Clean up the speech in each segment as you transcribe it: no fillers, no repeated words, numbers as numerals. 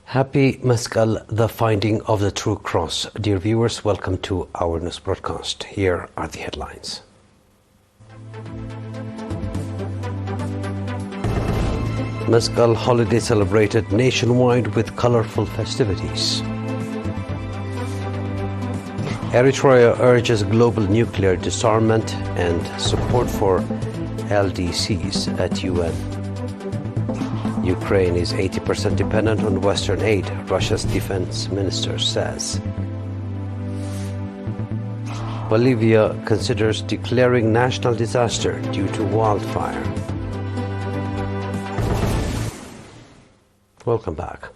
Happy Meskel, the finding of the true cross. Dear viewers, welcome to our news broadcast. Here are the headlines. Meskel holiday celebrated nationwide with colorful festivities. Eritrea urges global nuclear disarmament and support for LDCs at UN. Ukraine is 80% dependent on Western aid, Russia's defense minister says. Bolivia considers declaring national disaster due to wildfire. Welcome back.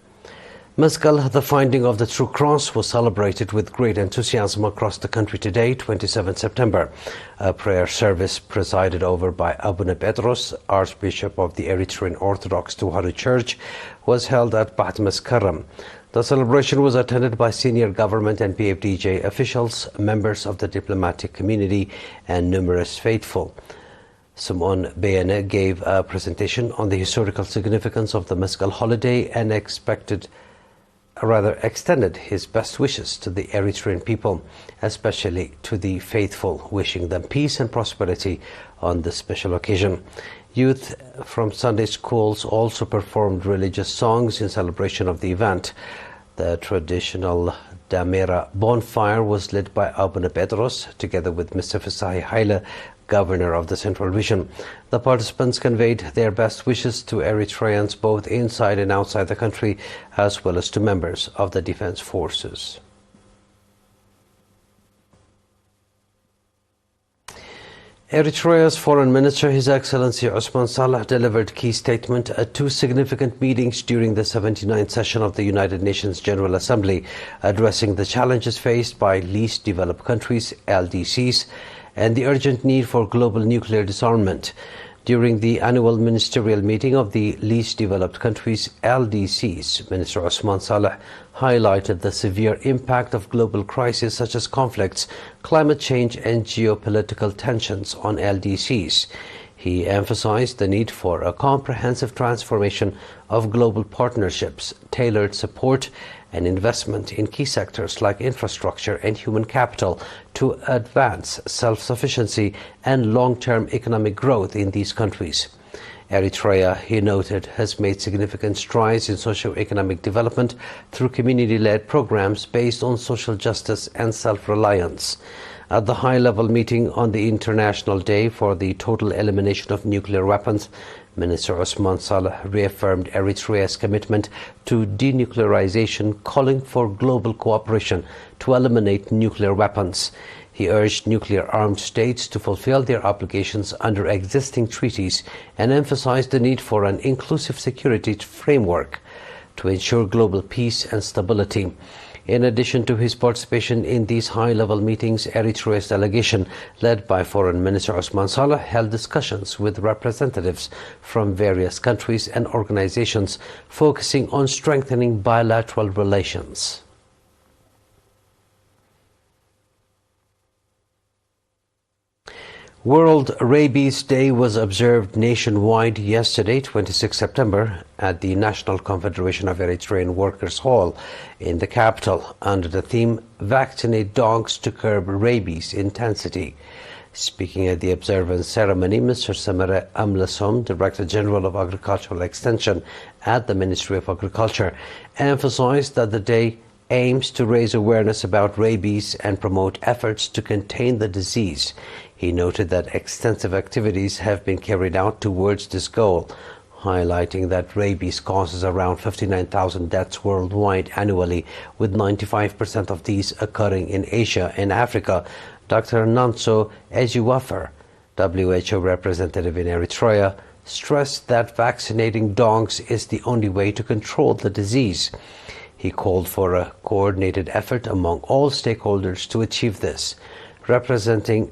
Meskel, the finding of the true cross, was celebrated with great enthusiasm across the country today, 27 September. A prayer service presided over by Abuna Petros, Archbishop of the Eritrean Orthodox Tewahedo Church, was held at Bat Meskerem. The celebration was attended by senior government and PFDJ officials, members of the diplomatic community, and numerous faithful. Simon Beyene gave a presentation on the historical significance of the Meskel holiday and extended his best wishes to the Eritrean people, especially to the faithful, wishing them peace and prosperity on this special occasion. Youth from Sunday schools also performed religious songs in celebration of the event. The traditional Damera bonfire was lit by Abuna Petros, together with Mr. Fisahi Haile, Governor of the Central Region. The participants conveyed their best wishes to Eritreans both inside and outside the country, as well as to members of the defense forces. Eritrea's Foreign Minister, His Excellency Osman Saleh, delivered key statement at two significant meetings during the 79th session of the United Nations General Assembly, addressing the challenges faced by least developed countries, LDCs, and the urgent need for global nuclear disarmament. During the annual ministerial meeting of the least developed countries, LDCs, Minister Osman Saleh highlighted the severe impact of global crises such as conflicts, climate change, and geopolitical tensions on LDCs. He emphasized the need for a comprehensive transformation of global partnerships, tailored support, and investment in key sectors like infrastructure and human capital to advance self-sufficiency and long-term economic growth in these countries. Eritrea, he noted, has made significant strides in socio-economic development through community-led programs based on social justice and self-reliance. At the high-level meeting on the International Day for the Total Elimination of Nuclear Weapons, Minister Osman Saleh reaffirmed Eritrea's commitment to denuclearization, calling for global cooperation to eliminate nuclear weapons. He urged nuclear-armed states to fulfill their obligations under existing treaties and emphasized the need for an inclusive security framework to ensure global peace and stability. In addition to his participation in these high-level meetings, Eritrea's delegation, led by Foreign Minister Osman Saleh, held discussions with representatives from various countries and organizations focusing on strengthening bilateral relations. World Rabies Day was observed nationwide yesterday, 26 September, at the National Confederation of Eritrean Workers Hall in the capital, under the theme "Vaccinate Dogs to Curb Rabies Intensity." Speaking at the observance ceremony, Mr. Samere Amlasom, Director General of Agricultural Extension at the Ministry of Agriculture, emphasized that the day aims to raise awareness about rabies and promote efforts to contain the disease. He noted that extensive activities have been carried out towards this goal, highlighting that rabies causes around 59,000 deaths worldwide annually, with 95% of these occurring in Asia and Africa. Dr. Nanso Ejiwafer, WHO representative in Eritrea, stressed that vaccinating dogs is the only way to control the disease. He called for a coordinated effort among all stakeholders to achieve this. Representing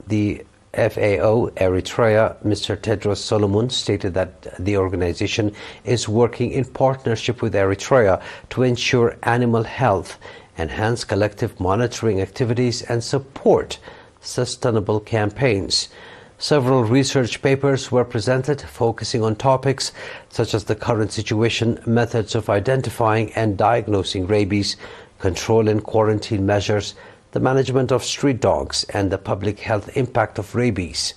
the FAO Eritrea, Mr. Tedros Solomon, stated that the organization is working in partnership with Eritrea to ensure animal health, enhance collective monitoring activities, and support sustainable campaigns. Several research papers were presented focusing on topics such as the current situation, methods of identifying and diagnosing rabies, control and quarantine measures, the management of street dogs, and the public health impact of rabies.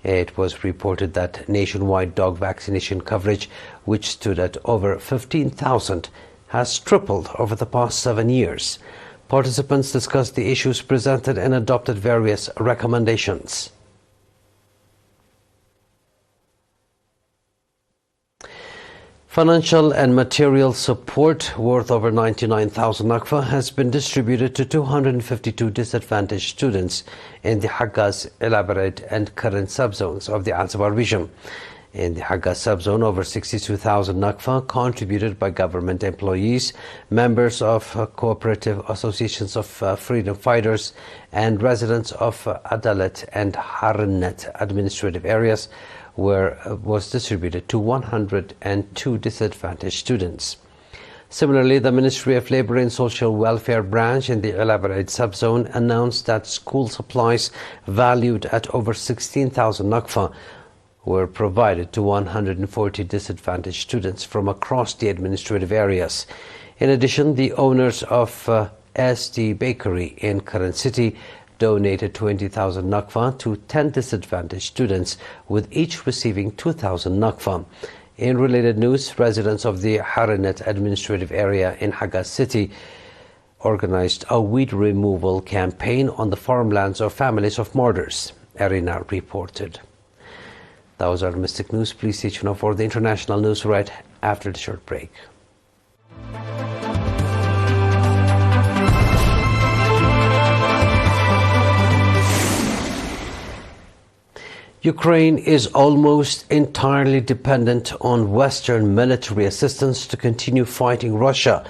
It was reported that nationwide dog vaccination coverage, which stood at over 15,000, has tripled over the past 7 years. Participants discussed the issues presented and adopted various recommendations. Financial and material support worth over 99,000 nakfa has been distributed to 252 disadvantaged students in the Haggaz, Elaborate and current subzones of the Ansabar region. In the Haggaz subzone, over 62,000 nakfa contributed by government employees, members of cooperative associations of freedom fighters, and residents of Adalat and Harnet administrative areas was distributed to 102 disadvantaged students. Similarly, the Ministry of Labour and Social Welfare branch in the Elaborate subzone announced that school supplies valued at over 16,000 nakfa were provided to 140 disadvantaged students from across the administrative areas. In addition, the owners of SD Bakery in Current City donated 20,000 nakfa to 10 disadvantaged students, with each receiving 2,000 nakfa. In related news, residents of the Haranet administrative area in Haggaz City organized a weed removal campaign on the farmlands of families of martyrs. ERi reported. That was our domestic news. Please stay tuned for the international news right after the short break. Ukraine is almost entirely dependent on Western military assistance to continue fighting Russia,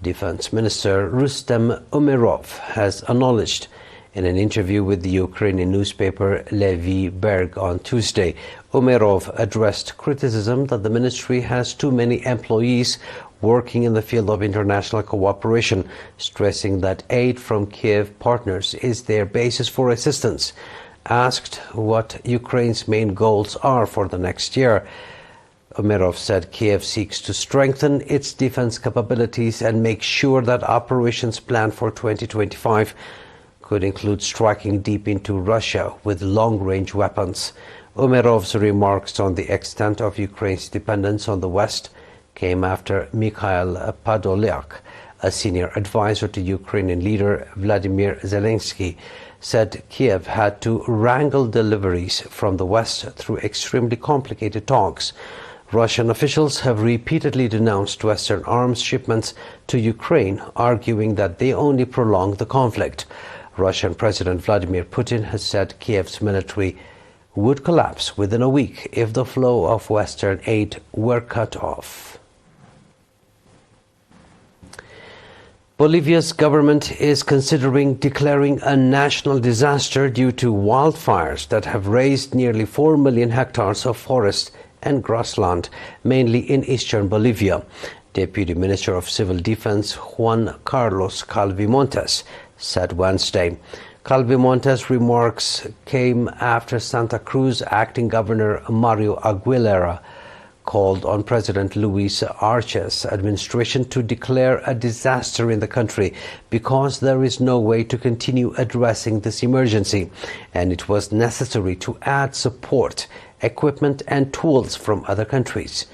Defense Minister Rustem Umerov has acknowledged. In an interview with the Ukrainian newspaper Levy Berg on Tuesday, Umerov addressed criticism that the ministry has too many employees working in the field of international cooperation, stressing that aid from Kiev partners is their basis for assistance. Asked what Ukraine's main goals are for the next year, Umerov said Kiev seeks to strengthen its defense capabilities and make sure that operations planned for 2025 could include striking deep into Russia with long-range weapons. Umerov's remarks on the extent of Ukraine's dependence on the West came after Mikhail Podolyak, a senior advisor to Ukrainian leader Vladimir Zelensky, said Kiev had to wrangle deliveries from the West through extremely complicated talks. Russian officials have repeatedly denounced Western arms shipments to Ukraine, arguing that they only prolong the conflict. Russian President Vladimir Putin has said Kiev's military would collapse within a week if the flow of Western aid were cut off. Bolivia's government is considering declaring a national disaster due to wildfires that have razed nearly 4 million hectares of forest and grassland, mainly in eastern Bolivia. Deputy Minister of Civil Defense Juan Carlos Calvi-Montes said Wednesday. Calvi-Montes' remarks came after Santa Cruz acting Governor Mario Aguilera called on President Luis Arce's administration to declare a disaster in the country because there is no way to continue addressing this emergency, and it was necessary to add support, equipment and tools from other countries.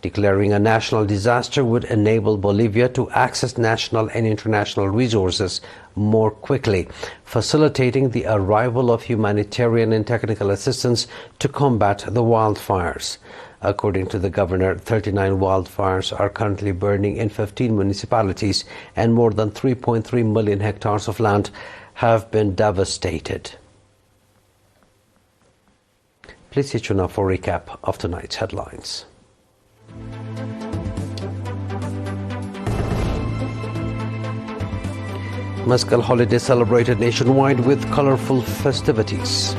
Declaring a national disaster would enable Bolivia to access national and international resources more quickly, facilitating the arrival of humanitarian and technical assistance to combat the wildfires. According to the governor, 39 wildfires are currently burning in 15 municipalities, and more than 3.3 million hectares of land have been devastated. Please stay tuned now for a recap of tonight's headlines. Meskel holiday celebrated nationwide with colorful festivities.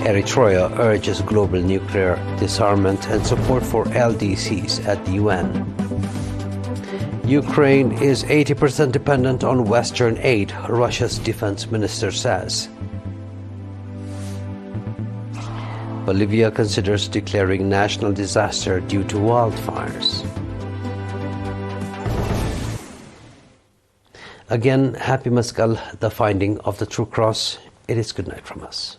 Eritrea urges global nuclear disarmament and support for LDCs at the UN. Ukraine is 80% dependent on Western aid, Russia's defense minister says. Bolivia considers declaring national disaster due to wildfires. Again, happy Meskel, the finding of the true cross. It is good night from us.